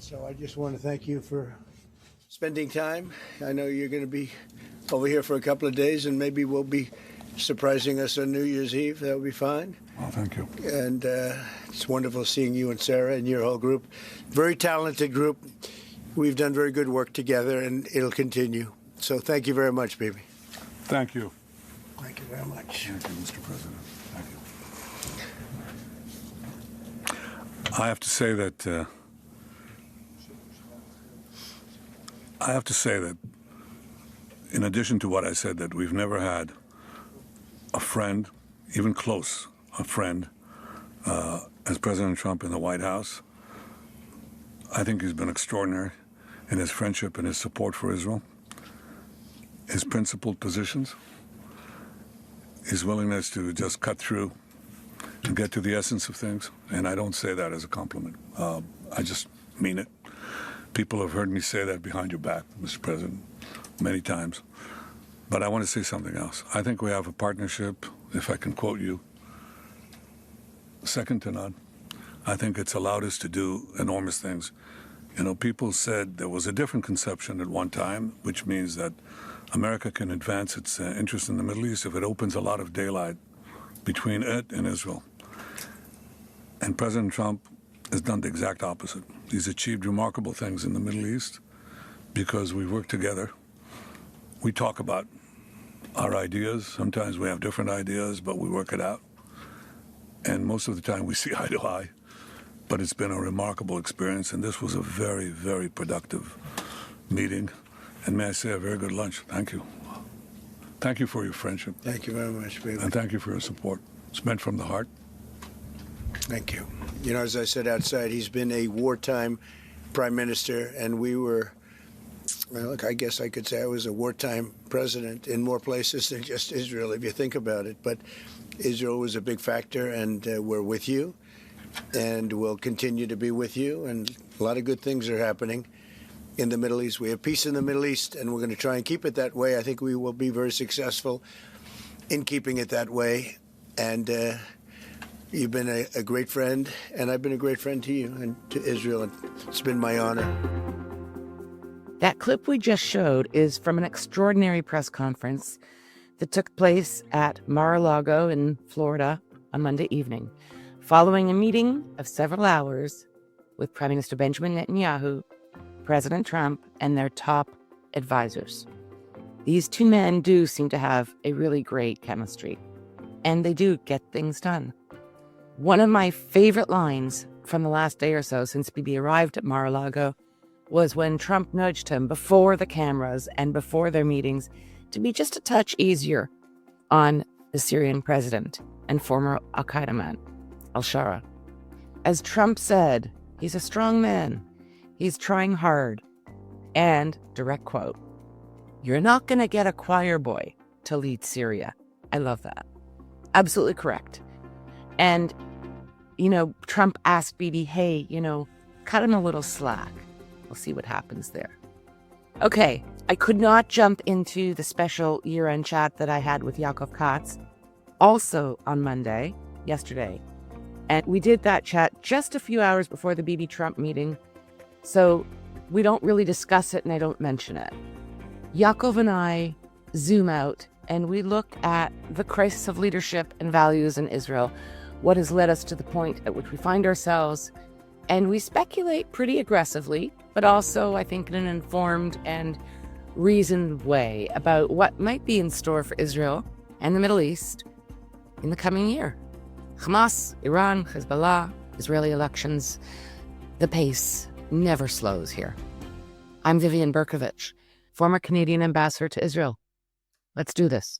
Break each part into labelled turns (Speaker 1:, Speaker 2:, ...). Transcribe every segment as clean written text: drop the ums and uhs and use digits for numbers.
Speaker 1: So I just want to thank you for spending time. I know you're going to be over here for a couple of days, and maybe we'll be surprising us on New Year's Eve. That'll be fine.
Speaker 2: Well, thank you.
Speaker 1: And it's wonderful seeing you and Sarah and your whole group. Very talented group. We've done very good work together, and it'll continue. So thank you very much, baby.
Speaker 2: Thank you.
Speaker 1: Thank you very much.
Speaker 2: Thank you, Mr. President. Thank you. I have to say that in addition to what I said, that we've never had a friend, even close, a friend, as President Trump in the White House. I think he's been extraordinary in his friendship and his support for Israel, his principled positions, his willingness to just cut through and get to the essence of things. And I don't say that as a compliment. I just mean it. People have heard me say that behind your back, Mr. President, many times. But I want to say something else. I think we have a partnership, if I can quote you, second to none. I think it's allowed us to do enormous things. You know, people said there was a different conception at one time, which means that America can advance its interest in the Middle East if it opens a lot of daylight between it and Israel. And President Trump has done the exact opposite. He's achieved remarkable things in the Middle East because we work together. We talk about our ideas. Sometimes we have different ideas, but we work it out. And most of the time we see eye to eye. But it's been a remarkable experience, and this was a very, very productive meeting. And may I say, a very good lunch. Thank you. Thank you for your friendship.
Speaker 1: Thank you very much, baby.
Speaker 2: And thank you for your support. It's meant from the heart.
Speaker 1: Thank you. You know, as I said outside, he's been a wartime prime minister, and we were, well, look, I guess I could say I was a wartime president in more places than just Israel, if you think about it. But Israel was a big factor, and we're with you, and we'll continue to be with you. And a lot of good things are happening in the Middle East. We have peace in the Middle East, and we're going to try and keep it that way. I think we will be very successful in keeping it that way. And you've been a great friend, and I've been a great friend to you and to Israel, and it's been my honor.
Speaker 3: That clip we just showed is from an extraordinary press conference that took place at Mar-a-Lago in Florida on Monday evening, following a meeting of several hours with Prime Minister Benjamin Netanyahu, President Trump, and their top advisors. These two men do seem to have a really great chemistry, and they do get things done. One of my favorite lines from the last day or so since Bibi arrived at Mar-a-Lago was when Trump nudged him before the cameras and before their meetings to be just a touch easier on the Syrian president and former al-Qaeda man, al-Shara. As Trump said, he's a strong man. He's trying hard. And, direct quote, "You're not going to get a choir boy to lead Syria." I love that. Absolutely correct. And, you know, Trump asked Bibi, hey, cut him a little slack. We'll see what happens there. Okay, I could not jump into the special year-end chat that I had with Yaakov Katz, also on Monday, yesterday. And we did that chat just a few hours before the Bibi Trump meeting, so we don't really discuss it and I don't mention it. Yaakov and I zoom out and we look at the crisis of leadership and values in Israel, what has led us to the point at which we find ourselves, and we speculate pretty aggressively, but also, I think, in an informed and reasoned way about what might be in store for Israel and the Middle East in the coming year. Hamas, Iran, Hezbollah, Israeli elections. The pace never slows here. I'm Vivian Berkovich, former Canadian ambassador to Israel. Let's do this.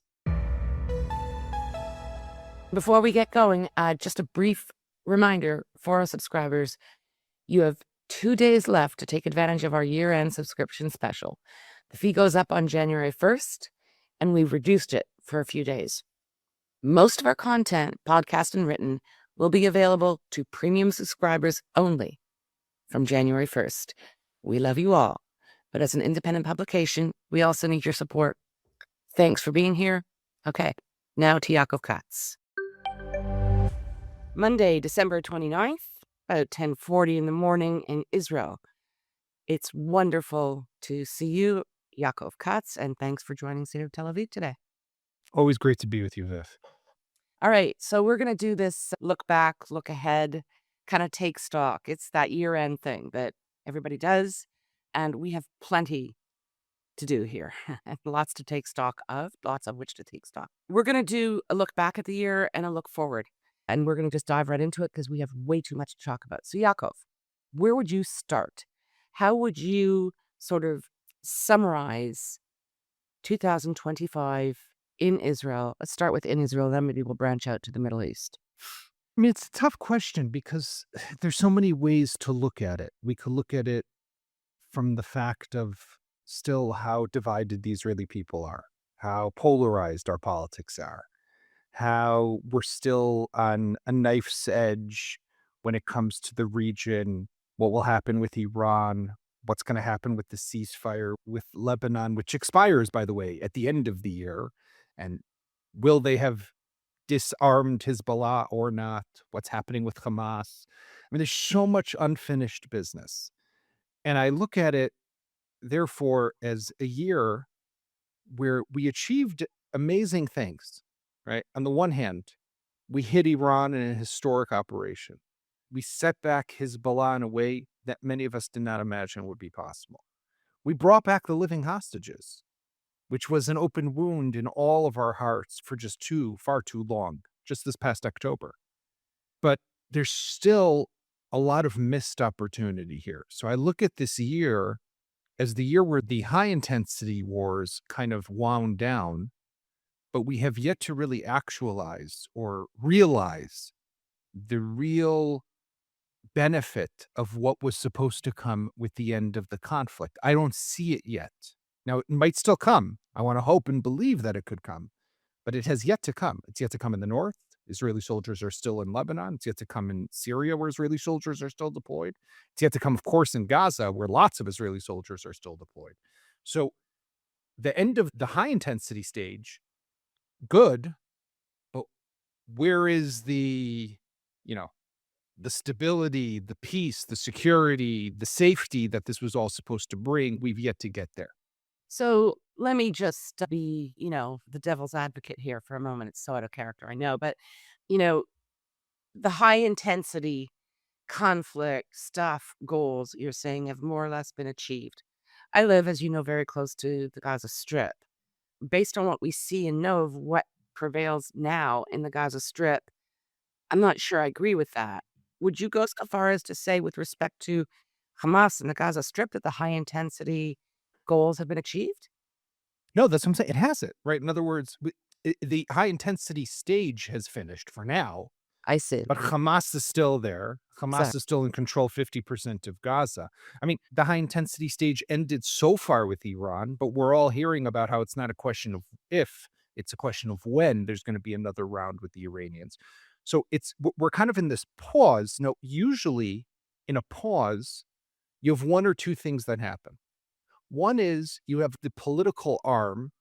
Speaker 3: Before we get going, just a brief reminder for our subscribers. You have 2 days left to take advantage of our year-end subscription special. The fee goes up on January 1st, and we've reduced it for a few days. Most of our content, podcast and written, will be available to premium subscribers only from January 1st. We love you all, but as an independent publication, we also need your support. Thanks for being here. Okay, now to Yaakov Katz. Monday, December 29th, about 10:40 in the morning in Israel. It's wonderful to see you, Yaakov Katz, and thanks for joining State of Tel Aviv today.
Speaker 4: Always great to be with you, Viv.
Speaker 3: All right, so we're going to do this look back, look ahead, kind of take stock. It's that year-end thing that everybody does, and we have plenty to do here and lots to take stock of, lots of which to take stock. We're going to do a look back at the year and a look forward, and we're going to just dive right into it because we have way too much to talk about. So, Yaakov, where would you start? How would you sort of summarize 2025 in Israel? Let's start with in Israel, then maybe we'll branch out to the Middle East.
Speaker 4: I mean, it's a tough question because there's so many ways to look at it. We could look at it from the fact of still how divided the Israeli people are, how polarized our politics are, how we're still on a knife's edge when it comes to the region, what will happen with Iran, what's going to happen with the ceasefire with Lebanon, which expires, by the way, at the end of the year. And will they have disarmed Hezbollah or not? What's happening with Hamas? I mean, there's so much unfinished business. And I look at it, therefore, as a year where we achieved amazing things, right? On the one hand, we hit Iran in a historic operation. We set back Hezbollah in a way that many of us did not imagine would be possible. We brought back the living hostages, which was an open wound in all of our hearts for just far too long, just this past October. But there's still a lot of missed opportunity here. So I look at this year as the year where the high-intensity wars kind of wound down, but we have yet to really actualize or realize the real benefit of what was supposed to come with the end of the conflict. I don't see it yet. Now, it might still come. I want to hope and believe that it could come, but it has yet to come. It's yet to come in the north. Israeli soldiers are still in Lebanon. It's yet to come in Syria, where Israeli soldiers are still deployed. It's yet to come, of course, in Gaza, where lots of Israeli soldiers are still deployed. So the end of the high-intensity stage, good, but where is the stability, the peace, the security, the safety that this was all supposed to bring? We've yet to get there.
Speaker 3: So let me just be, the devil's advocate here for a moment. It's so out of character, I know. But, the high intensity conflict stuff goals you're saying have more or less been achieved. I live, as you know, very close to the Gaza Strip. Based on what we see and know of what prevails now in the Gaza Strip, I'm not sure I agree with that. Would you go so far as to say, with respect to Hamas and the Gaza Strip, that the high intensity goals have been achieved?
Speaker 4: No, that's what I'm saying. It hasn't, right? In other words, the high-intensity stage has finished for now,
Speaker 3: I see.
Speaker 4: but Hamas is still there. Hamas is still in control 50% of Gaza. I mean, the high-intensity stage ended so far with Iran, but we're all hearing about how it's not a question of if, it's a question of when there's going to be another round with the Iranians. So we're kind of in this pause. Now, usually in a pause, you have one or two things that happen. One is you have the political arm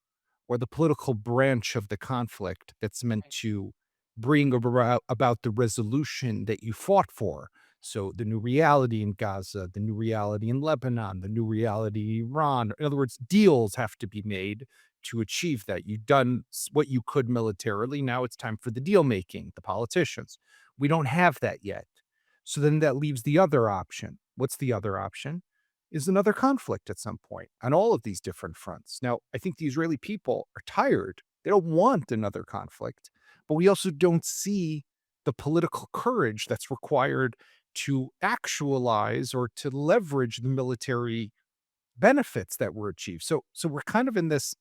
Speaker 4: or the political branch of the conflict that's meant to bring about the resolution that you fought for. So the new reality in Gaza, the new reality in Lebanon, the new reality in Iran. In other words, deals have to be made to achieve that. You've done what you could militarily. Now it's time for the deal making, the politicians. We don't have that yet. So then that leaves the other option. What's the other option? Is another conflict at some point on all of these different fronts. Now, I think the Israeli people are tired. They don't want another conflict, but we also don't see the political courage that's required to actualize or to leverage the military benefits that were achieved. So we're kind of in this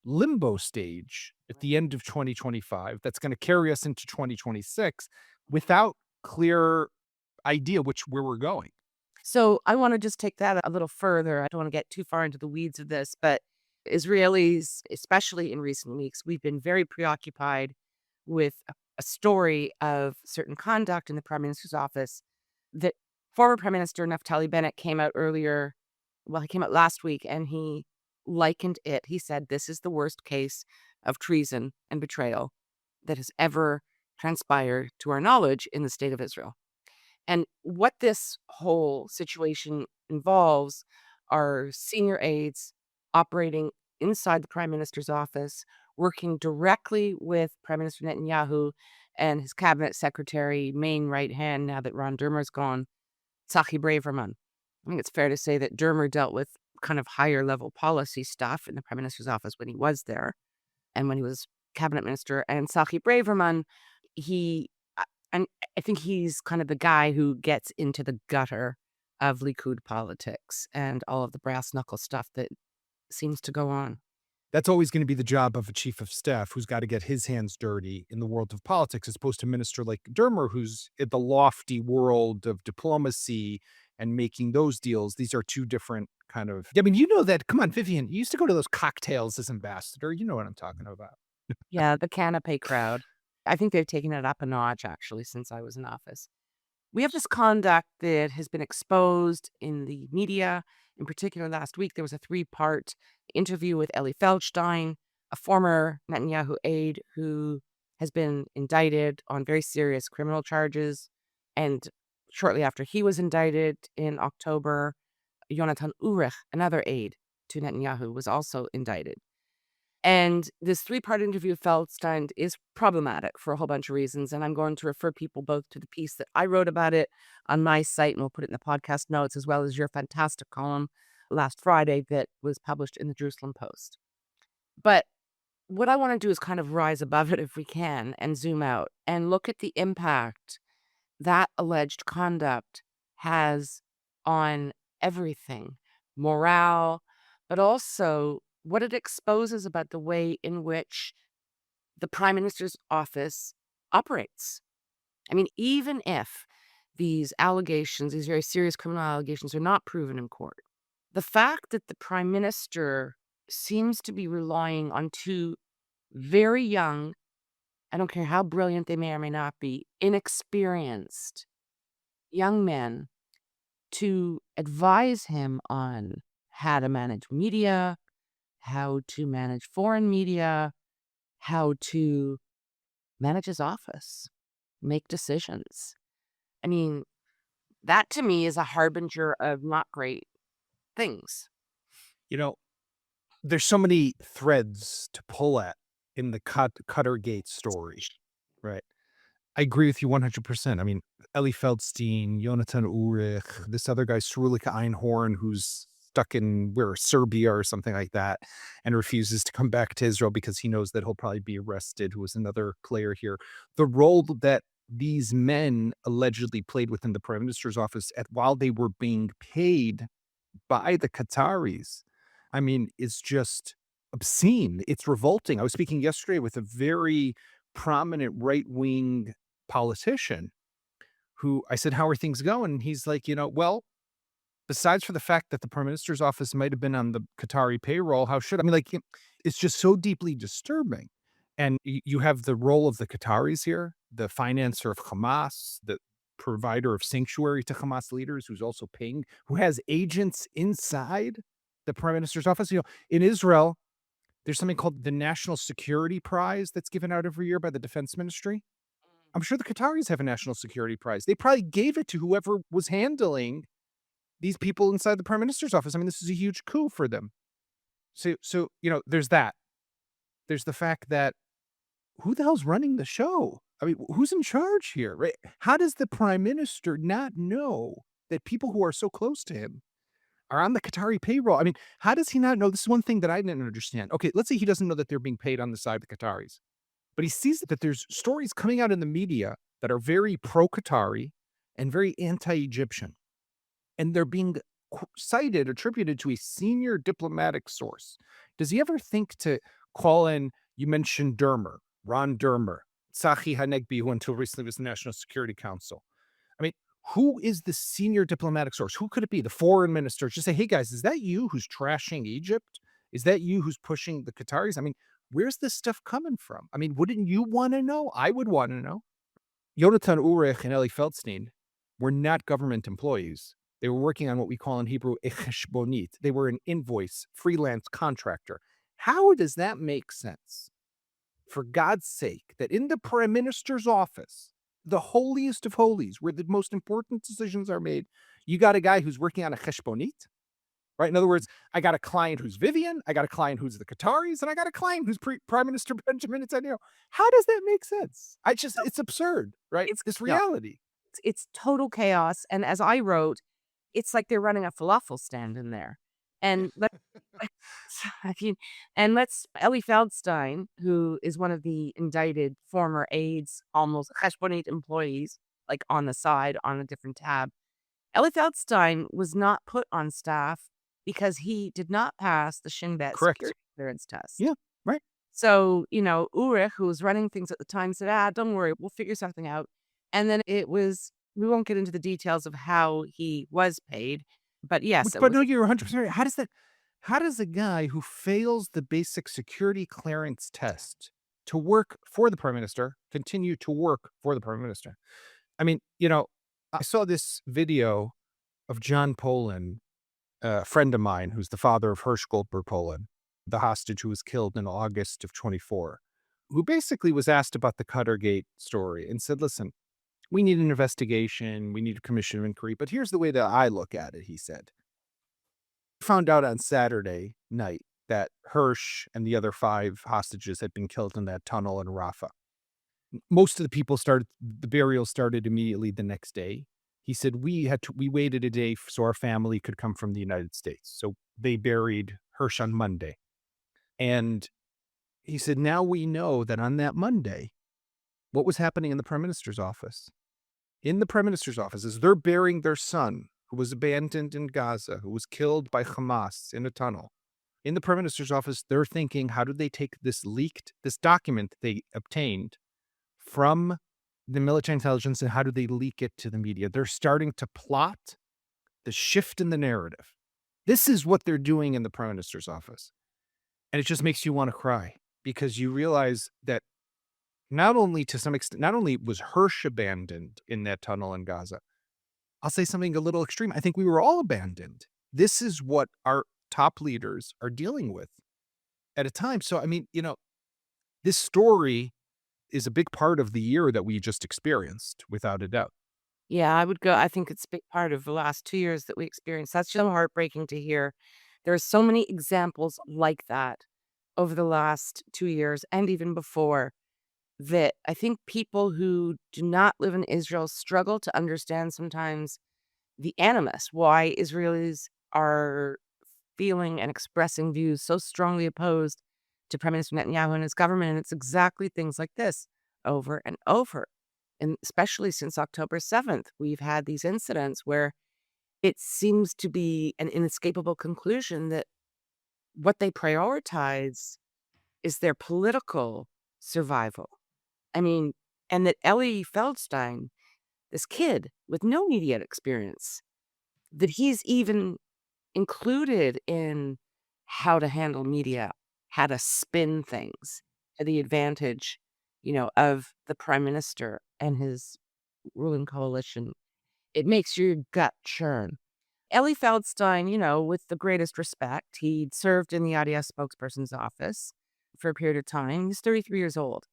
Speaker 4: limbo stage at the end of 2025 that's going to carry us into 2026 without clear idea where we're going.
Speaker 3: So I want to just take that a little further. I don't want to get too far into the weeds of this, but Israelis, especially in recent weeks, we've been very preoccupied with a story of certain conduct in the Prime Minister's office that former Prime Minister Naftali Bennett came out earlier. Well, he came out last week and he likened it. He said, this is the worst case of treason and betrayal that has ever transpired to our knowledge in the state of Israel. And what this whole situation involves are senior aides operating inside the prime minister's office, working directly with Prime Minister Netanyahu and his cabinet secretary, main right hand, now that Ron Dermer's gone, Tzachi Braverman. I think it's fair to say that Dermer dealt with kind of higher level policy stuff in the prime minister's office when he was there and when he was cabinet minister. And Tzachi Braverman, he, and I think he's kind of the guy who gets into the gutter of Likud politics and all of the brass knuckle stuff that seems to go on.
Speaker 4: That's always going to be the job of a chief of staff who's got to get his hands dirty in the world of politics, as opposed to a minister like Dermer, who's in the lofty world of diplomacy and making those deals. These are two different kind of. I mean, you know that. Come on, Vivian. You used to go to those cocktails as ambassador. You know what I'm talking about.
Speaker 3: Yeah, the canapé crowd. I think they've taken it up a notch, actually, since I was in office. We have this conduct that has been exposed in the media. In particular, last week, there was a 3-part interview with Eli Feldstein, a former Netanyahu aide who has been indicted on very serious criminal charges. And shortly after he was indicted in October, Yonatan Urich, another aide to Netanyahu, was also indicted. And this 3-part interview of Feldstein is problematic for a whole bunch of reasons. And I'm going to refer people both to the piece that I wrote about it on my site, and we'll put it in the podcast notes, as well as your fantastic column last Friday that was published in the Jerusalem Post. But what I want to do is kind of rise above it if we can and zoom out and look at the impact that alleged conduct has on everything, morale, but also what it exposes about the way in which the prime minister's office operates. I mean, even if these allegations, these very serious criminal allegations, are not proven in court, the fact that the prime minister seems to be relying on 2 very young, I don't care how brilliant they may or may not be, inexperienced young men to advise him on how to manage media, how to manage foreign media, how to manage his office, make decisions. I mean, that to me is a harbinger of not great things.
Speaker 4: You know, there's so many threads to pull at in the Cuttergate story, right? I agree with you 100%. I mean, Eli Feldstein, Yonatan Urich, this other guy, Srulika Einhorn, who's stuck in Serbia or something like that, and refuses to come back to Israel because he knows that he'll probably be arrested, who was another player here. The role that these men allegedly played within the prime minister's office while they were being paid by the Qataris, I mean, is just obscene. It's revolting. I was speaking yesterday with a very prominent right-wing politician who I said, "How are things going?" And he's like, well, besides for the fact that the prime minister's office might have been on the Qatari payroll, how should I mean, like, it's just so deeply disturbing. And you have the role of the Qataris here, the financer of Hamas, the provider of sanctuary to Hamas leaders, who's also paying, who has agents inside the prime minister's office. In Israel, there's something called the National Security Prize that's given out every year by the Defense Ministry. I'm sure the Qataris have a National Security Prize. They probably gave it to whoever was handling these people inside the prime minister's office. I mean, this is a huge coup for them. So there's that. There's the fact that who the hell's running the show? I mean, who's in charge here, right? How does the prime minister not know that people who are so close to him are on the Qatari payroll? I mean, how does he not know? This is one thing that I didn't understand. Okay, let's say he doesn't know that they're being paid on the side of the Qataris, but he sees that there's stories coming out in the media that are very pro-Qatari and very anti-Egyptian, and they're being cited, attributed to a senior diplomatic source. Does he ever think to call in, you mentioned Dermer, Ron Dermer, Tzachi Hanegbi, who until recently was the National Security Council. I mean, who is the senior diplomatic source? Who could it be? The foreign minister. Just say, hey, guys, is that you who's trashing Egypt? Is that you who's pushing the Qataris? I mean, where's this stuff coming from? I mean, wouldn't you want to know? I would want to know. Yonatan Urich and Eli Feldstein were not government employees. They were working on what we call in Hebrew a cheshbonit. They were an invoice, freelance contractor. How does that make sense? For God's sake, that in the prime minister's office, the holiest of holies, where the most important decisions are made, You got a guy who's working on a cheshbonit, right? In other words, I got a client who's Vivian, I got a client who's the Qataris, and I got a client who's Prime Minister Benjamin Netanyahu. How does that make sense? It's absurd, right?
Speaker 3: It's
Speaker 4: This
Speaker 3: no,
Speaker 4: reality.
Speaker 3: it's total chaos. And as I wrote, it's like they're running a falafel stand in there. And I mean, and let's Ellie Feldstein, who is one of the indicted former aides, almost Heshbonite employees, like on the side on a different tab. Ellie Feldstein was not put on staff because he did not pass the Shin Bet
Speaker 4: Correct.
Speaker 3: security clearance test.
Speaker 4: Yeah, right.
Speaker 3: So, Ulrich, who was running things at the time, said, don't worry, we'll figure something out. And then we won't get into the details of how he was paid, but yes,
Speaker 4: But no, you're 100% right. How does a guy who fails the basic security clearance test to work for the prime minister continue to work for the prime minister? I mean, I saw this video of John Poland, a friend of mine who's the father of Hersh Goldberg Poland, the hostage who was killed in August of 24, who basically was asked about the Cuttergate story and said, listen, we need an investigation. We need a commission of inquiry. But here's the way that I look at it, he said. Found out on Saturday night that Hersh and the other 5 hostages had been killed in that tunnel in Rafah. Most of the burial started immediately the next day. He said, we waited a day so our family could come from the United States. So they buried Hersh on Monday. And he said, now we know that on that Monday, what was happening in the prime minister's office? In the prime minister's office, as they're burying their son, who was abandoned in Gaza, who was killed by Hamas in a tunnel. In the prime minister's office, they're thinking, how do they take this document they obtained from the military intelligence, and how do they leak it to the media? They're starting to plot the shift in the narrative. This is what they're doing in the prime minister's office. And it just makes you want to cry, because you realize that not only to some extent, not only was Hersh abandoned in that tunnel in Gaza, I'll say something a little extreme. I think we were all abandoned. This is what our top leaders are dealing with at a time. So, I mean, this story is a big part of the year that we just experienced, without a doubt.
Speaker 3: Yeah, I think it's a big part of the last 2 years that we experienced. That's so heartbreaking to hear. There are so many examples like that over the last 2 years and even before, that I think people who do not live in Israel struggle to understand sometimes the animus, why Israelis are feeling and expressing views so strongly opposed to Prime Minister Netanyahu and his government. And it's exactly things like this over and over. And especially since October 7th, we've had these incidents where it seems to be an inescapable conclusion that what they prioritize is their political survival. I mean, and that Ellie Feldstein, this kid with no media experience, that he's even included in how to handle media, how to spin things to the advantage, of the prime minister and his ruling coalition. It makes your gut churn. Ellie Feldstein, with the greatest respect, he'd served in the IDF spokesperson's office for a period of time. He's 33 years old.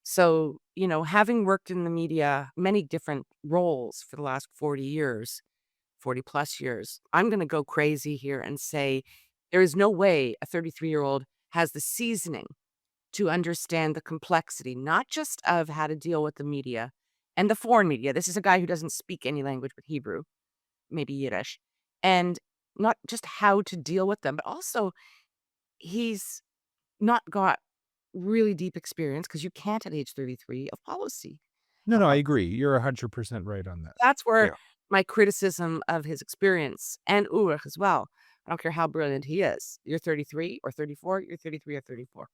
Speaker 3: So, having worked in the media, many different roles for the last 40 plus years, I'm going to go crazy here and say there is no way a 33-year-old has the seasoning to understand the complexity, not just of how to deal with the media and the foreign media. This is a guy who doesn't speak any language but Hebrew, maybe Yiddish, and not just how to deal with them, but also he's not got really deep experience, because you can't at age 33, of policy.
Speaker 4: No, I agree. You're 100% right on that.
Speaker 3: That's where
Speaker 4: Yeah.
Speaker 3: my criticism of his experience, and Ulrich as well. I don't care how brilliant he is. You're 33 or 34, you're 33 or 34.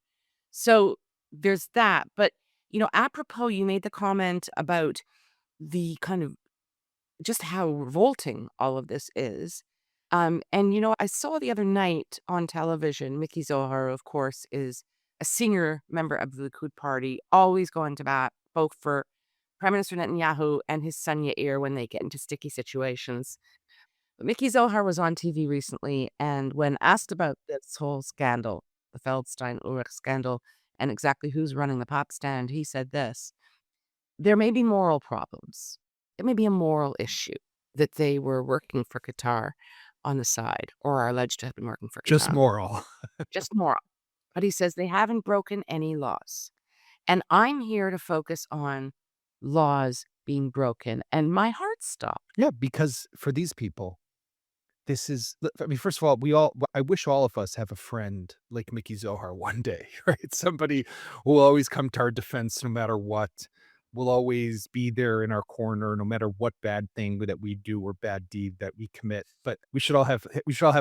Speaker 3: So there's that. But, apropos, you made the comment about the kind of just how revolting all of this is. And, I saw the other night on television, Mickey Zohar, of course, is a senior member of the Likud party, always going to bat both for Prime Minister Netanyahu and his son Yair when they get into sticky situations. But Mickey Zohar was on TV recently, and when asked about this whole scandal, the Feldstein-Ulrich scandal, and exactly who's running the pop stand, he said this: there may be moral problems. It may be a moral issue. that they were working for Qatar on the side, or are alleged to have been working for
Speaker 4: Just
Speaker 3: Qatar.
Speaker 4: moral.
Speaker 3: Just moral. But he says they haven't broken any laws. And I'm here to focus on laws being broken. And my heart stopped.
Speaker 4: Yeah, because for these people, this is, I mean, first of all, I wish all of us have a friend like Mickey Zohar one day, right? Somebody who will always come to our defense no matter what, will always be there in our corner no matter what bad thing that we do or bad deed that we commit. But we should all have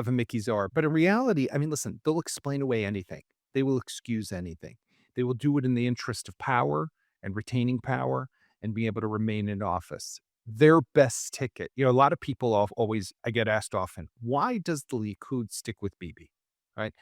Speaker 4: a Mickey Zohar. But in reality, I mean, listen, they'll explain away anything. They will excuse anything. They will do it in the interest of power and retaining power and being able to remain in office. Their best ticket. A lot of people always, I get asked often, why does the Likud stick with Bibi? Right?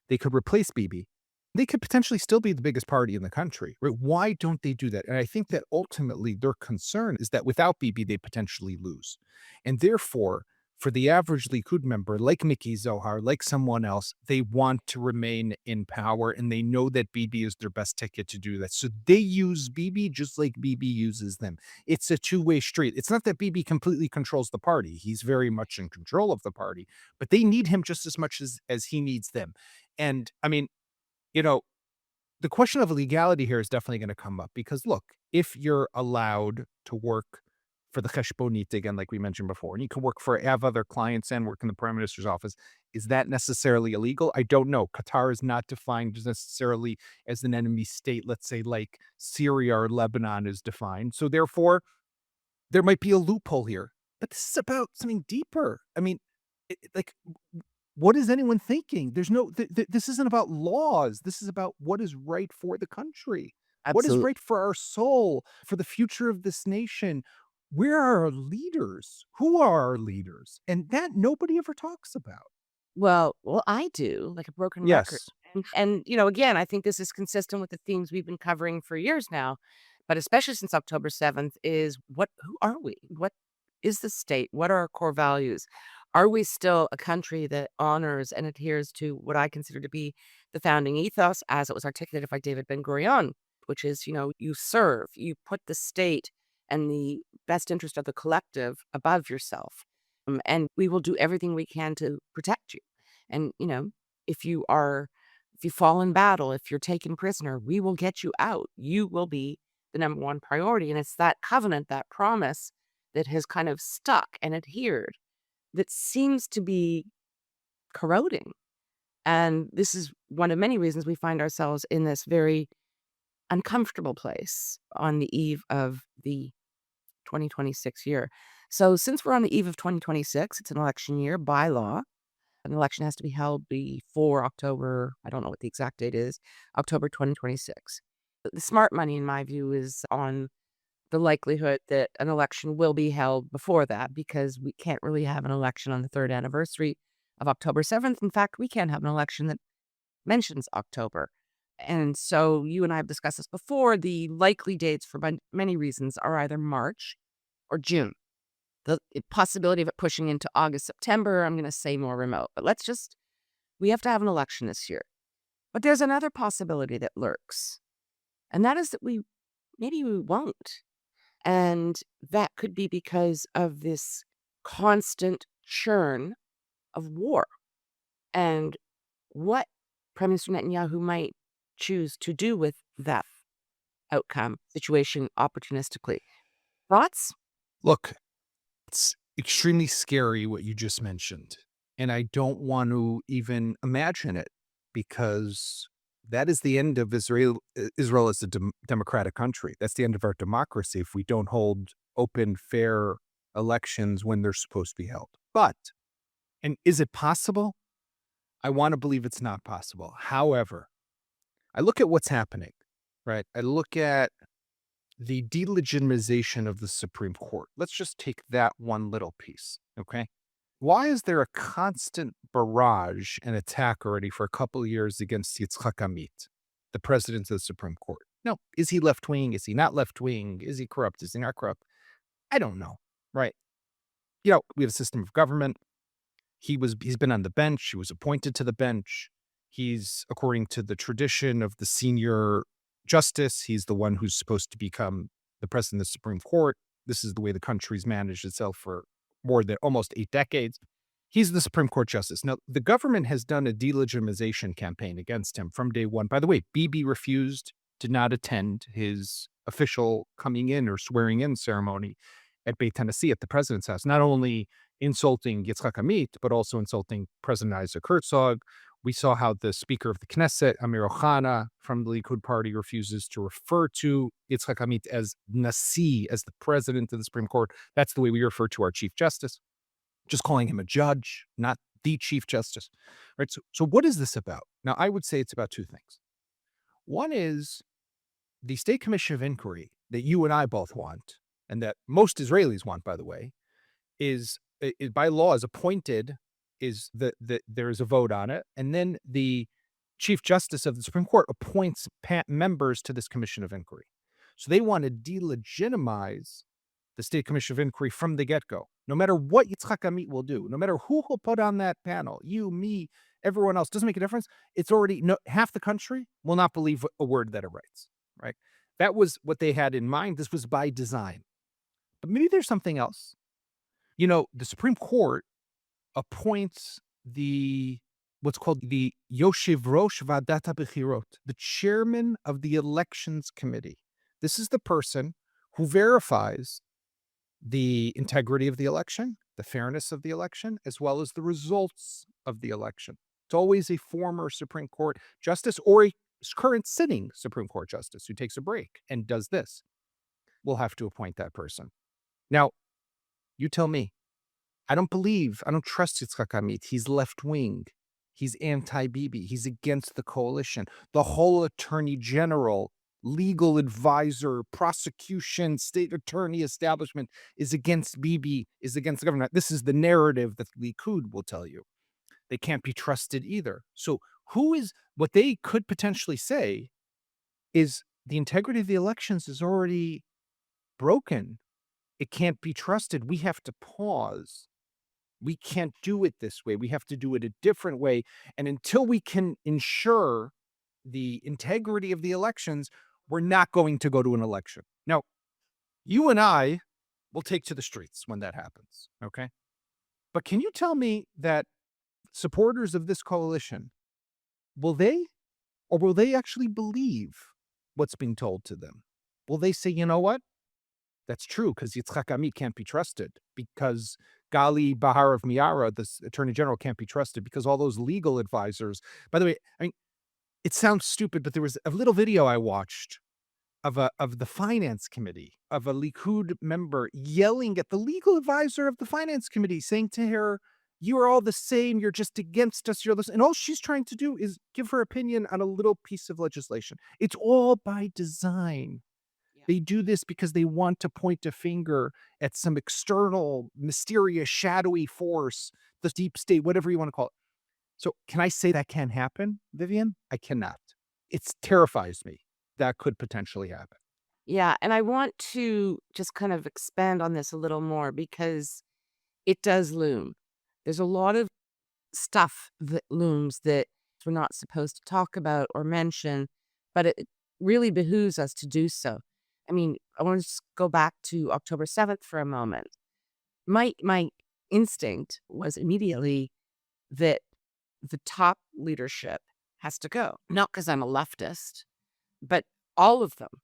Speaker 4: They could replace Bibi. They could potentially still be the biggest party in the country. Right? Why don't they do that? And I think that ultimately their concern is that without Bibi, they potentially lose. And therefore, for the average Likud member, like Mickey Zohar, like someone else, they want to remain in power and they know that Bibi is their best ticket to do that. So they use Bibi just like Bibi uses them. It's a two-way street. It's not that Bibi completely controls the party. He's very much in control of the party, but they need him just as much as he needs them. And I mean, you know, the question of legality here is definitely going to come up because look, if you're allowed to work for the cheshbonit again, like we mentioned before, and you can have other clients and work in the prime minister's office, is that necessarily illegal? I don't know. Qatar is not defined necessarily as an enemy state, let's say like Syria or Lebanon is defined. So therefore, there might be a loophole here, but this is about something deeper. I mean, like, what is anyone thinking? There's no, this isn't about laws. This is about what is right for the country. What is
Speaker 3: Absolutely.
Speaker 4: right for our soul, for the future of this nation? Where are our leaders? Who are our leaders? And that nobody ever talks about.
Speaker 3: Well, I do, like a broken record.
Speaker 4: Yes.
Speaker 3: And again, I think this is consistent with the themes we've been covering for years now, but especially since October 7th is who are we? What is the state? What are our core values? Are we still a country that honors and adheres to what I consider to be the founding ethos as it was articulated by David Ben-Gurion, which is, you serve, you put the state and the best interest of the collective above yourself. And we will do everything we can to protect you. And, if you are, if you fall in battle, if you're taken prisoner, we will get you out. You will be the number one priority. And it's that covenant, that promise that has kind of stuck and adhered that seems to be corroding. And this is one of many reasons we find ourselves in this very uncomfortable place on the eve of the 2026 year. So since we're on the eve of 2026, it's an election year by law. An election has to be held before October, I don't know what the exact date is, October 2026. The smart money, in my view, is on the likelihood that an election will be held before that because we can't really have an election on the third anniversary of October 7th. In fact, we can't have an election that mentions October. And so you and I have discussed this before. The likely dates for many reasons are either March or June. The possibility of it pushing into August, September, I'm going to say more remote. But we have to have an election this year. But there's another possibility that lurks. And that is that maybe we won't. And that could be because of this constant churn of war and what Prime Minister Netanyahu might choose to do with that outcome situation opportunistically. Thoughts?
Speaker 4: Look, it's extremely scary what you just mentioned. And I don't want to even imagine it because that is the end of Israel. Israel is a democratic country. That's the end of our democracy if we don't hold open, fair elections when they're supposed to be held. And is it possible? I want to believe it's not possible. However, I look at what's happening, right? I look at the delegitimization of the Supreme Court. Let's just take that one little piece, okay? Why is there a constant barrage and attack already for a couple of years against Yitzhak Amit, the president of the Supreme Court? No, is he left-wing? Is he not left-wing? Is he corrupt? Is he not corrupt? I don't know, right? We have a system of government. He's been on the bench. He was appointed to the bench. He's, according to the tradition of the senior justice, he's the one who's supposed to become the president of the Supreme Court. This is the way the country's managed itself for more than almost 8 decades. He's the Supreme Court justice. Now, the government has done a delegitimization campaign against him from day one. By the way, Bibi refused, did not attend his official coming in or swearing in ceremony at Beit Tennessee at the president's house, not only insulting Yitzhak Amit, but also insulting President Isaac Herzog. We saw how the Speaker of the Knesset, Amir Ohana, from the Likud party, refuses to refer to Yitzhak Amit as Nasi, as the president of the Supreme Court. That's the way we refer to our Chief Justice, just calling him a judge, not the Chief Justice. Right? So what is this about? Now, I would say it's about two things. One is the State Commission of Inquiry that you and I both want, and that most Israelis want, by the way, is by law is appointed, is that there is a vote on it, and then the Chief Justice of the Supreme Court appoints members to this Commission of Inquiry. So they want to delegitimize the State Commission of Inquiry from the get-go. No matter what Yitzhak Amit will do, no matter who he'll put on that panel, you, me, everyone else, doesn't make a difference. It's already, half the country will not believe a word that it writes, right? That was what they had in mind. This was by design. But maybe there's something else. The Supreme Court appoints what's called the Yoshev Rosh Vadat HaBechirot, the chairman of the Elections Committee. This is the person who verifies the integrity of the election, the fairness of the election, as well as the results of the election. It's always a former Supreme Court justice or a current sitting Supreme Court justice who takes a break and does this. We'll have to appoint that person. Now, you tell me. I don't trust Yitzhak Amit. He's left-wing. He's anti-Bibi. He's against the coalition. The whole attorney general, legal advisor, prosecution, state attorney establishment is against Bibi, is against the government. This is the narrative that Likud will tell you. They can't be trusted either. So what they could potentially say is the integrity of the elections is already broken. It can't be trusted. We have to pause. We can't do it this way. We have to do it a different way. And until we can ensure the integrity of the elections, we're not going to go to an election. Now, you and I will take to the streets when that happens, okay? But can you tell me that supporters of this coalition, will they actually believe what's being told to them? Will they say, you know what? That's true, because Yitzhak Amit can't be trusted, because Gali Bahar of Miara, the Attorney General, can't be trusted, because all those legal advisors. By the way, it sounds stupid, but there was a little video I watched of the Finance Committee, of a Likud member yelling at the legal advisor of the Finance Committee, saying to her, "You are all the same. You're just against us. You're this," and all she's trying to do is give her opinion on a little piece of legislation. It's all by design. They do this because they want to point a finger at some external, mysterious, shadowy force, the deep state, whatever you want to call it. So can I say that can happen, Vivian? I cannot. It terrifies me. That could potentially happen.
Speaker 3: Yeah, and I want to just kind of expand on this a little more because it does loom. There's a lot of stuff that looms that we're not supposed to talk about or mention, but it really behooves us to do so. I mean, I want to just go back to October 7th for a moment. My instinct was immediately that the top leadership has to go. Not because I'm a leftist, but all of them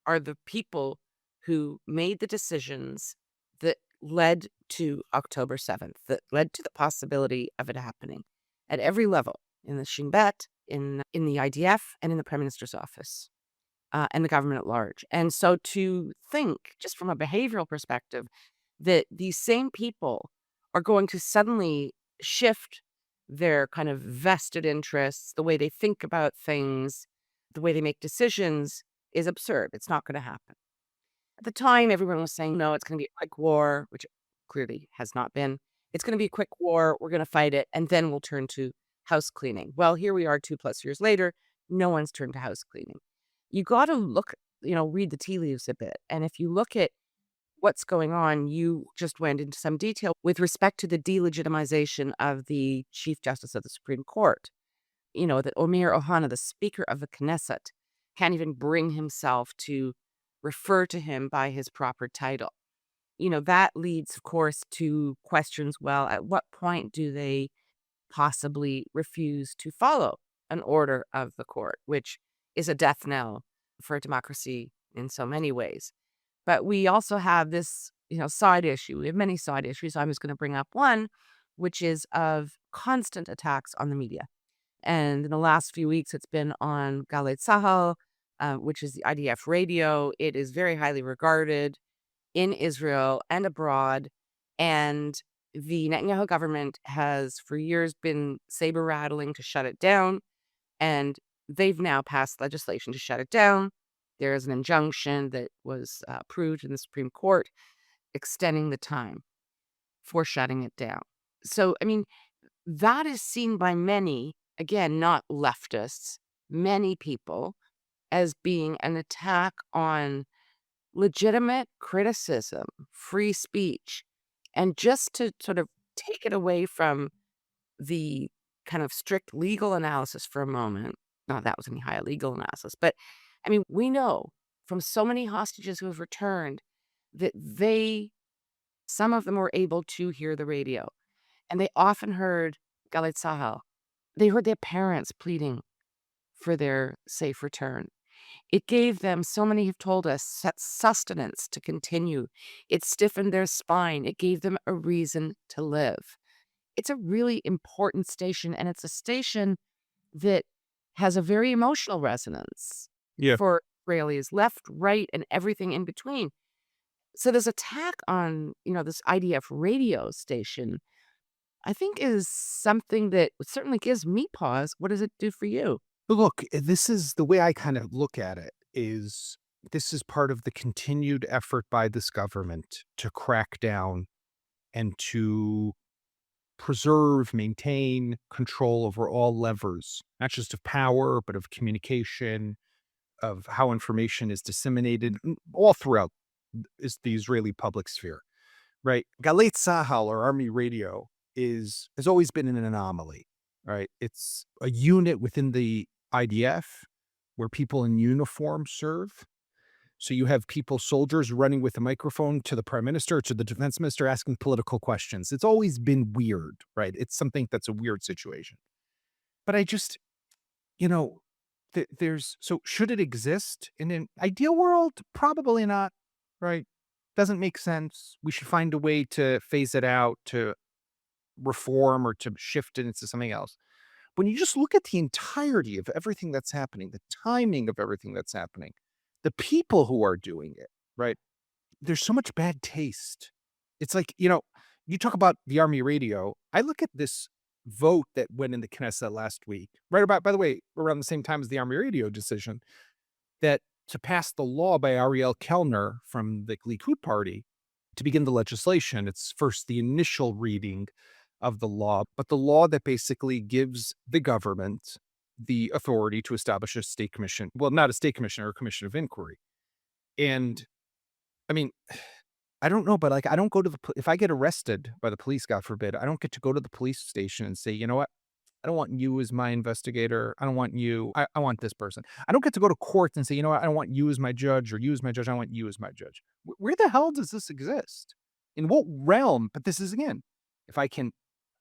Speaker 3: are the people who made the decisions that led to October 7th, that led to the possibility of it happening at every level, in the Shin Bet, in the IDF, and in the Prime Minister's office. And the government at large. And so to think, just from a behavioral perspective, that these same people are going to suddenly shift their kind of vested interests, the way they think about things, the way they make decisions, is absurd. It's not going to happen. At the time, everyone was saying, no, it's going to be a quick war, which clearly has not been. It's going to be a quick war. We're going to fight it. And then we'll turn to house cleaning. Well, here we are 2+ years later. No one's turned to house cleaning. You got to look, read the tea leaves a bit. And if you look at what's going on, you just went into some detail with respect to the delegitimization of the Chief Justice of the Supreme Court. That Amir Ohana, the Speaker of the Knesset, can't even bring himself to refer to him by his proper title. that leads, of course, to questions. Well, at what point do they possibly refuse to follow an order of the court, which is a death knell for democracy in so many ways? But we also have this, side issue. We have many side issues. I was going to bring up one, which is of constant attacks on the media. And in the last few weeks, it's been on Galei Tzahal, which is the IDF radio. It is very highly regarded in Israel and abroad. And the Netanyahu government has for years been saber rattling to shut it down. And they've now passed legislation to shut it down. There is an injunction that was approved in the Supreme Court extending the time for shutting it down. So, I mean, that is seen by many, again, not leftists, many people, as being an attack on legitimate criticism, free speech, and just to sort of take it away from the kind of strict legal analysis for a moment. Not that was any high legal analysis, but I mean, we know from so many hostages who have returned that some of them were able to hear the radio, and they often heard Galei Tzahal. They heard their parents pleading for their safe return. It gave them, so many have told us, sustenance to continue. It stiffened their spine. It gave them a reason to live. It's a really important station, and it's a station that has a very emotional resonance for Israelis, left, right, and everything in between. So this attack on, this IDF radio station, I think is something that certainly gives me pause. What does it do for you?
Speaker 4: Look, this is the way I kind of look at it is this is part of the continued effort by this government to crack down and to preserve, maintain control over all levers, not just of power, but of communication, of how information is disseminated all throughout is the Israeli public sphere, right? Galei Tzahal, or Army Radio, has always been an anomaly, right? It's a unit within the IDF where people in uniform serve. So you have soldiers running with a microphone to the prime minister, to the defense minister, asking political questions. It's always been weird, right? It's something that's a weird situation. But I just, so should it exist in an ideal world? Probably not, right? Doesn't make sense. We should find a way to phase it out, to reform or to shift it into something else. When you just look at the entirety of everything that's happening, the timing of everything that's happening, the people who are doing it, right? There's so much bad taste. It's like, you talk about the Army Radio. I look at this vote that went in the Knesset last week, right about, by the way, around the same time as the Army Radio decision, that to pass the law by Ariel Kellner from the Likud party to begin the legislation. It's first the initial reading of the law, but the law that basically gives the government the authority to establish a state commission. Well, not a state commission or a commission of inquiry. And I mean, I don't know, but like, I don't go to if I get arrested by the police, God forbid, I don't get to go to the police station and say, you know what? I don't want you as my investigator. I don't want you. I want this person. I don't get to go to court and say, you know what? I don't want you as my judge or you as my judge. I want you as my judge. Where the hell does this exist? In what realm? But this is, again, if I can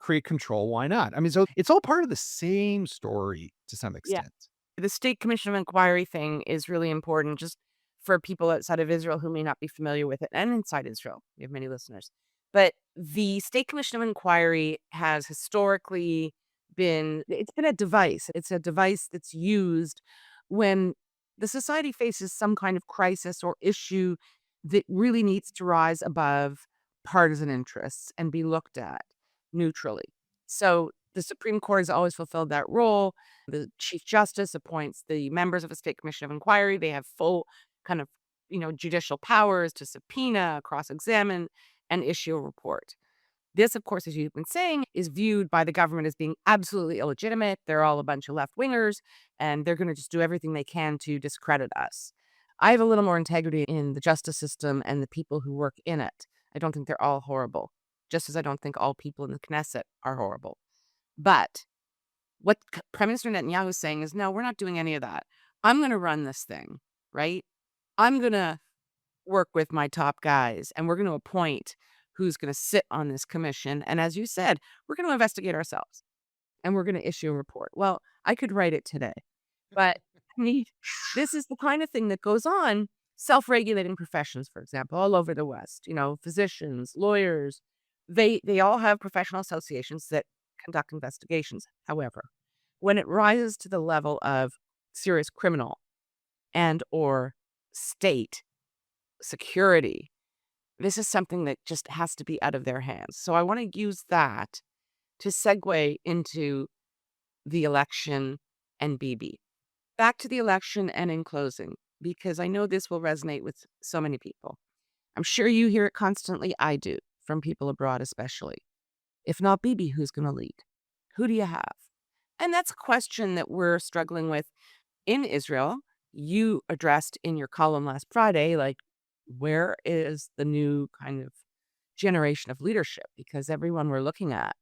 Speaker 4: create control, why not? I mean, so it's all part of the same story to some extent.
Speaker 3: The State Commission of Inquiry thing is really important just for people outside of Israel who may not be familiar with it, and inside Israel. We have many listeners. But the State Commission of Inquiry has historically it's been a device. It's a device that's used when the society faces some kind of crisis or issue that really needs to rise above partisan interests and be looked at neutrally. So the Supreme Court has always fulfilled that role. The Chief Justice appoints the members of the State Commission of Inquiry. They have full kind of, judicial powers to subpoena, cross-examine, and issue a report. This, of course, as you've been saying, is viewed by the government as being absolutely illegitimate. They're all a bunch of left-wingers, and they're going to just do everything they can to discredit us. I have a little more integrity in the justice system and the people who work in it. I don't think they're all horrible, just as I don't think all people in the Knesset are horrible. But what Prime Minister Netanyahu is saying is, no, we're not doing any of that. I'm going to run this thing, right? I'm going to work with my top guys and we're going to appoint who's going to sit on this commission. And as you said, we're going to investigate ourselves and we're going to issue a report. Well, I could write it today, but I mean, this is the kind of thing that goes on. Self-regulating professions, for example, all over the West, physicians, lawyers, they all have professional associations that conduct investigations. However, when it rises to the level of serious criminal and or state security, this is something that just has to be out of their hands. So I want to use that to segue into the election and Bibi. Back to the election and in closing, because I know this will resonate with so many people. I'm sure you hear it constantly. I do, from people abroad especially. If not Bibi, who's going to lead? Who do you have? And that's a question that we're struggling with in Israel. You addressed in your column last Friday, like, where is the new kind of generation of leadership? Because everyone we're looking at,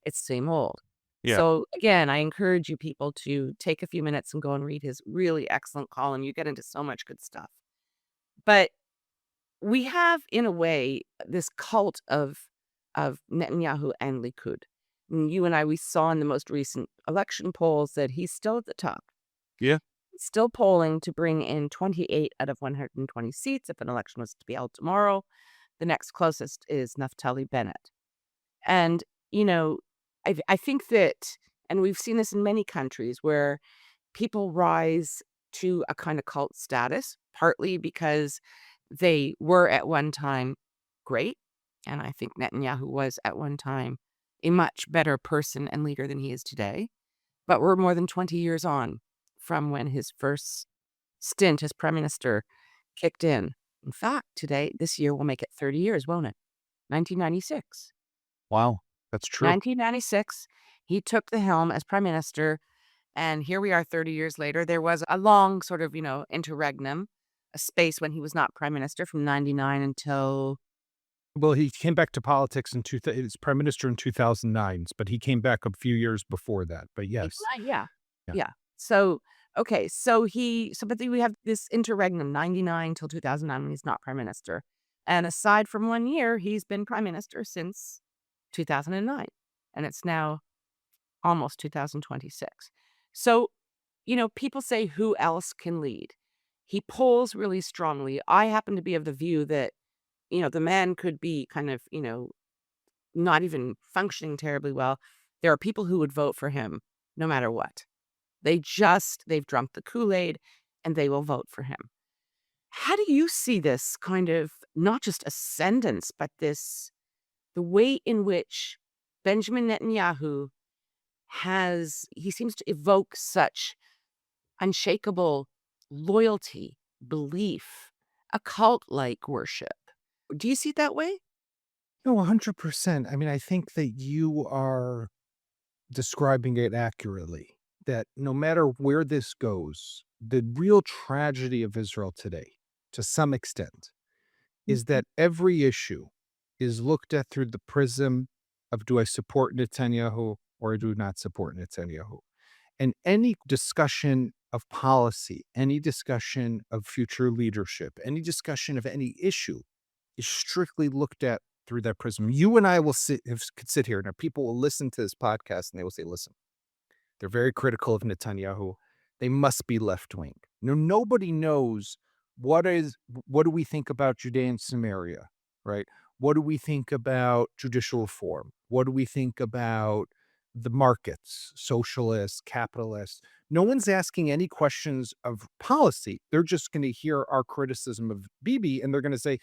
Speaker 3: it's same old.
Speaker 4: Yeah.
Speaker 3: So again, I encourage you people to take a few minutes and go and read his really excellent column. You get into so much good stuff. But we have, in a way, this cult of Netanyahu and Likud. And you and I, we saw in the most recent election polls that he's still at the top.
Speaker 4: Yeah.
Speaker 3: Still polling to bring in 28 out of 120 seats if an election was to be held tomorrow. The next closest is Naftali Bennett. And, I think that, and we've seen this in many countries where people rise to a kind of cult status, partly because they were at one time great. And I think Netanyahu was at one time a much better person and leader than he is today. But we're more than 20 years on from when his first stint as prime minister kicked in. In fact, this year will make it 30 years, won't it? 1996.
Speaker 4: Wow. That's true.
Speaker 3: 1996, he took the helm as prime minister, and here we are 30 years later. There was a long sort of, interregnum, a space when he was not prime minister from 99 until...
Speaker 4: Well, he came back to politics he was prime minister in 2009, but he came back a few years before that. But yes.
Speaker 3: Yeah.
Speaker 4: Yeah.
Speaker 3: Yeah. So, okay. But then we have this interregnum, 99 till 2009, when he's not prime minister. And aside from 1 year, he's been prime minister since 2009. And it's now almost 2026. So, people say who else can lead? He polls really strongly. I happen to be of the view that, the man could be kind of, not even functioning terribly well. There are people who would vote for him no matter what. They've drunk the Kool-Aid and they will vote for him. How do you see this kind of not just ascendance, but the way in which Benjamin Netanyahu he seems to evoke such unshakable loyalty, belief, a cult-like worship? Do you see it that way?
Speaker 4: No, 100%. I mean, I think that you are describing it accurately, that no matter where this goes, the real tragedy of Israel today, to some extent, is that every issue is looked at through the prism of, do I support Netanyahu or do not support Netanyahu? And any discussion of policy, any discussion of future leadership, any discussion of any issue is strictly looked at through that prism. You and I could sit here, and people will listen to this podcast and they will say, listen, they're very critical of Netanyahu. They must be left-wing. Nobody knows what do we think about Judea and Samaria, right? What do we think about judicial reform? What do we think about the markets, socialists, capitalists? No one's asking any questions of policy. They're just going to hear our criticism of Bibi, and they're going to say,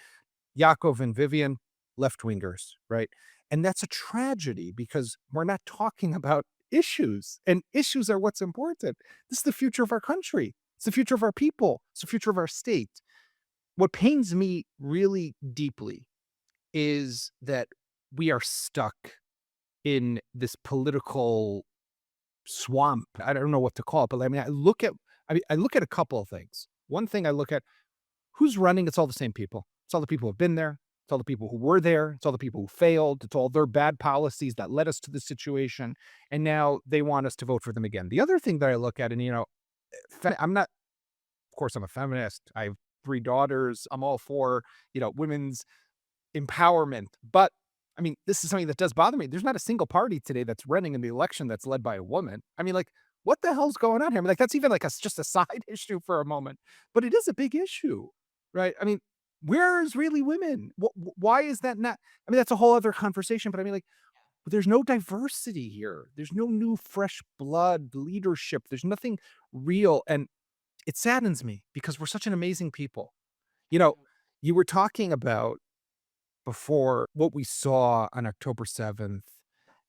Speaker 4: Yaakov and Vivian, left-wingers, right? And that's a tragedy because we're not talking about issues, and issues are what's important. This is the future of our country. It's the future of our people. It's the future of our state. What pains me really deeply is that we are stuck in this political swamp. I don't know what to call it, but I look at a couple of things. One thing I look at, who's running? It's all the same people. It's all the people who've been there. It's all the people who were there. It's all the people who failed. It's all their bad policies that led us to this situation. And now they want us to vote for them again. The other thing that I look at, and I'm not, of course, I'm a feminist. I have 3 daughters. I'm all for, women's empowerment. But I mean, this is something that does bother me. There's not a single party today that's running in the election that's led by a woman. I mean, like, what the hell's going on here? I mean, like, that's even like just a side issue for a moment, but it is a big issue, right? I mean, where is really women? Why is that not? I mean, that's a whole other conversation, but I mean, like, there's no diversity here. There's no new fresh blood leadership. There's nothing real. And it saddens me because we're such an amazing people. You know, you were talking about before what we saw on October 7th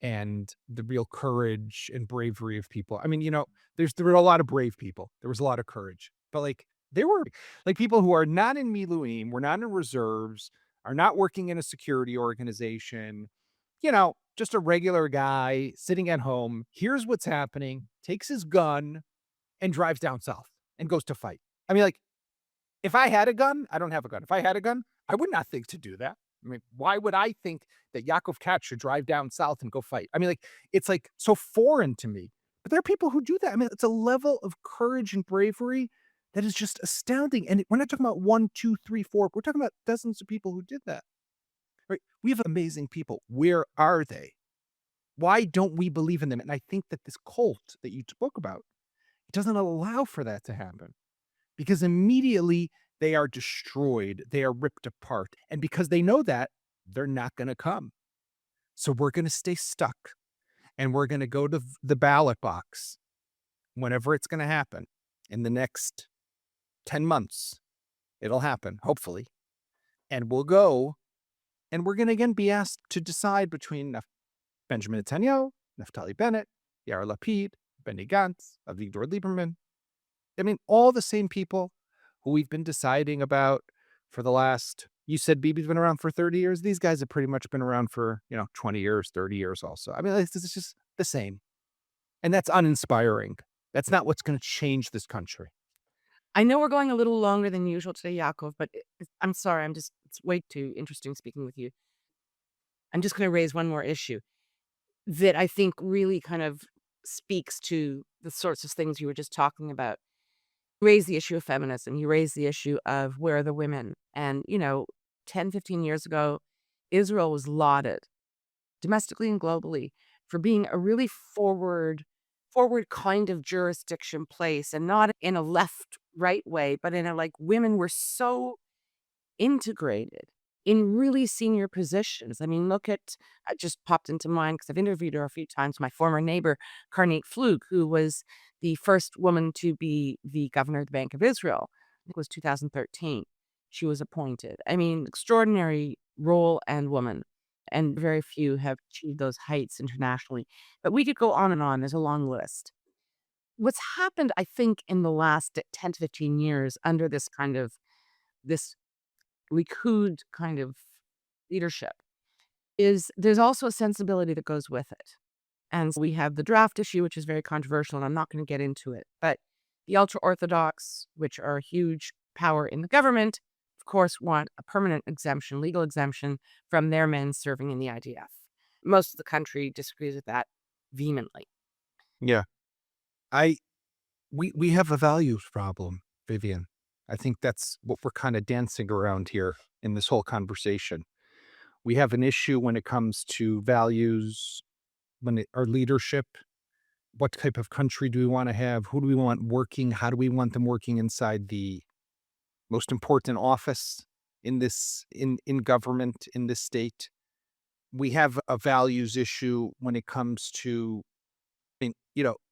Speaker 4: and the real courage and bravery of people. I mean, there were a lot of brave people. There was a lot of courage. But like there were like people who are not in Miluim, were not in reserves, are not working in a security organization, just a regular guy sitting at home, hears what's happening, takes his gun and drives down south and goes to fight. I mean, like, if I had a gun, I don't have a gun. If I had a gun, I would not think to do that. I mean, why would I think that Katz should drive down south and go fight? I mean, like, it's like so foreign to me. But there are people who do that. I mean, it's a level of courage and bravery that is just astounding. And we're not talking about 1, 2, 3, 4. We're talking about dozens of people who did that. Right? We have amazing people. Where are they? Why don't we believe in them? And I think that this cult that you spoke about, it doesn't allow for that to happen because immediately they are destroyed. They are ripped apart. And because they know that, they're not going to come. So we're going to stay stuck and we're going to go to the ballot box whenever it's going to happen in the next 10 months. It'll happen, hopefully. And we'll go and we're going to again be asked to decide between Benjamin Netanyahu, Naftali Bennett, Yair Lapid, Benny Gantz, Avigdor Lieberman. I mean, all the same people who we've been deciding about for the last, you said Bibi's been around for 30 years. These guys have pretty much been around for, 20 years, 30 years also. I mean, it's just the same. And that's uninspiring. That's not what's going to change this country.
Speaker 3: I know we're going a little longer than usual today, Yaakov, but I'm sorry. It's way too interesting speaking with you. I'm just going to raise one more issue that I think really kind of speaks to the sorts of things you were just talking about. You raise the issue of feminism. You raise the issue of where are the women. And, 10, 15 years ago, Israel was lauded domestically and globally for being a really forward kind of jurisdiction place, and not in a left-right way, but in a like women were so integrated in really senior positions. I mean, I just popped into mind because I've interviewed her a few times, my former neighbor, Karnit Flug, who was the first woman to be the governor of the Bank of Israel. I think it was 2013. She was appointed. I mean, extraordinary role and woman. And very few have achieved those heights internationally. But we could go on and on. There's a long list. What's happened, I think, in the last 10 to 15 years under this Likud kind of leadership is there's also a sensibility that goes with it. And we have the draft issue, which is very controversial, and I'm not going to get into it. But the ultra-Orthodox, which are a huge power in the government, of course, want a permanent exemption, legal exemption from their men serving in the IDF. Most of the country disagrees with that vehemently.
Speaker 4: Yeah. We have a values problem, Vivian. I think that's what we're kind of dancing around here in this whole conversation. We have an issue when it comes to values, our leadership. What type of country do we want to have? Who do we want working? How do we want them working inside the most important office in government in this state? We have a values issue when it comes to,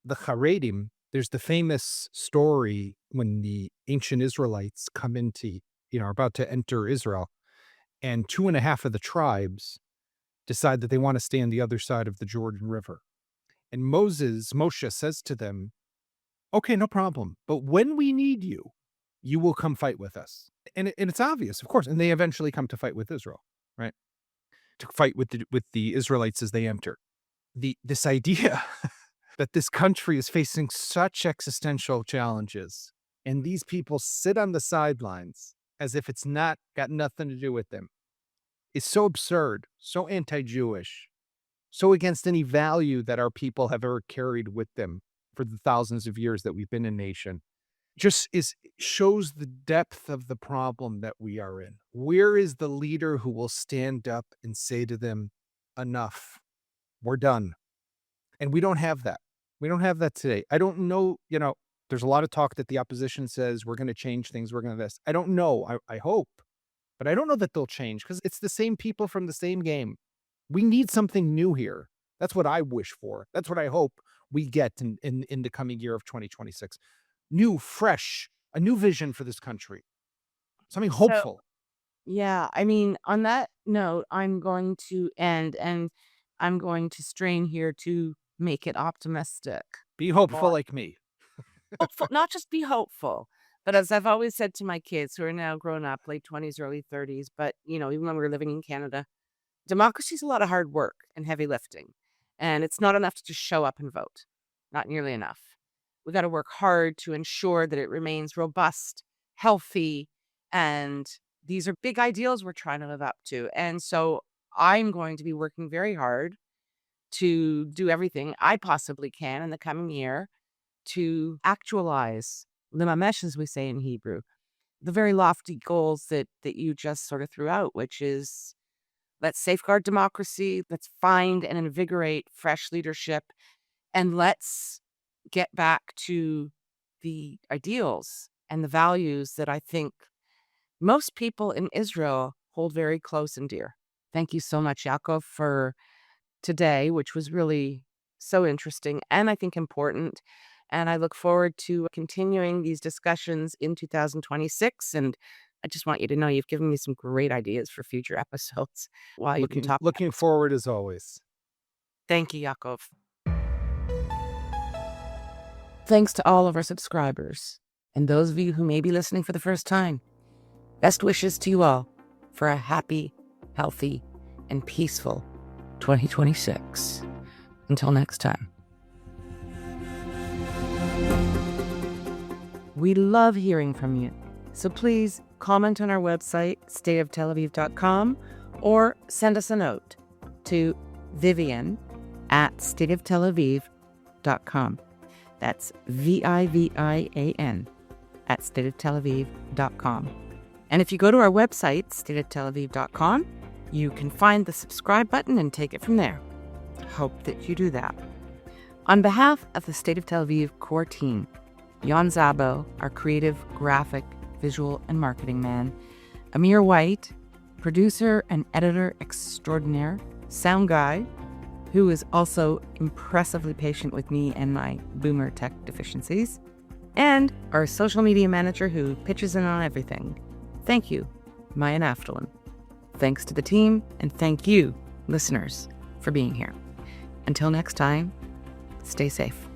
Speaker 4: the Haredim. There's the famous story when the ancient Israelites come are about to enter Israel, and 2.5 of the tribes decide that they want to stay on the other side of the Jordan River. And Moshe says to them, okay, no problem. But when we need you, you will come fight with us. And it's obvious, of course. And they eventually come to fight with Israel, right? To fight with the Israelites as they enter. This idea that this country is facing such existential challenges, and these people sit on the sidelines as if it's not got nothing to do with them, is so absurd, so anti-Jewish, so against any value that our people have ever carried with them for the thousands of years that we've been a nation. just shows the depth of the problem that we are in. Where is the leader who will stand up and say to them, enough, we're done? And we don't have that. We don't have that today. I don't know, there's a lot of talk that the opposition says we're going to change things, we're going to this. I don't know. I hope, but I don't know that they'll change because it's the same people from the same game. We need something new here. That's what I wish for. That's what I hope we get in the coming year of 2026. New, fresh, a new vision for this country. Something
Speaker 3: So,
Speaker 4: hopeful.
Speaker 3: yeah, I mean, on that note, I'm going to end and I'm going to strain here to make it optimistic.
Speaker 4: Be hopeful
Speaker 3: More
Speaker 4: like me.
Speaker 3: hopeful, not just be hopeful, but as I've always said to my kids who are now grown up, late 20s, early 30s, but even when we were living in Canada, democracy is a lot of hard work and heavy lifting. And it's not enough to just show up and vote. Not nearly enough. We got to work hard to ensure that it remains robust, healthy, and these are big ideals we're trying to live up to. And so I'm going to be working very hard to do everything I possibly can in the coming year to actualize, limamesh, as we say in Hebrew, the very lofty goals that you just sort of threw out, which is let's safeguard democracy, let's find and invigorate fresh leadership, and let's get back to the ideals and the values that I think most people in Israel hold very close and dear. Thank you so much, Yaakov, for today, which was really so interesting and I think important. And I look forward to continuing these discussions in 2026. And I just want you to know you've given me some great ideas for future episodes while you've been talking.
Speaker 4: Looking forward as always.
Speaker 3: Thank you, Yaakov. Thanks to all of our subscribers and those of you who may be listening for the first time. Best wishes to you all for a happy, healthy, and peaceful 2026. Until next time. We love hearing from you, so please comment on our website, stateoftelaviv.com, or send us a note to vivian@stateoftelaviv.com. That's VIVIAN @stateoftelaviv.com. And if you go to our website, stateoftelaviv.com, you can find the subscribe button and take it from there. Hope that you do that. On behalf of the State of Tel Aviv core team, Jan Zabo, our creative, graphic, visual, and marketing man, Amir White, producer and editor extraordinaire, sound guy, who is also impressively patient with me and my boomer tech deficiencies, and our social media manager who pitches in on everything. Thank you, Maya Naftalin. Thanks to the team, and thank you, listeners, for being here. Until next time, stay safe.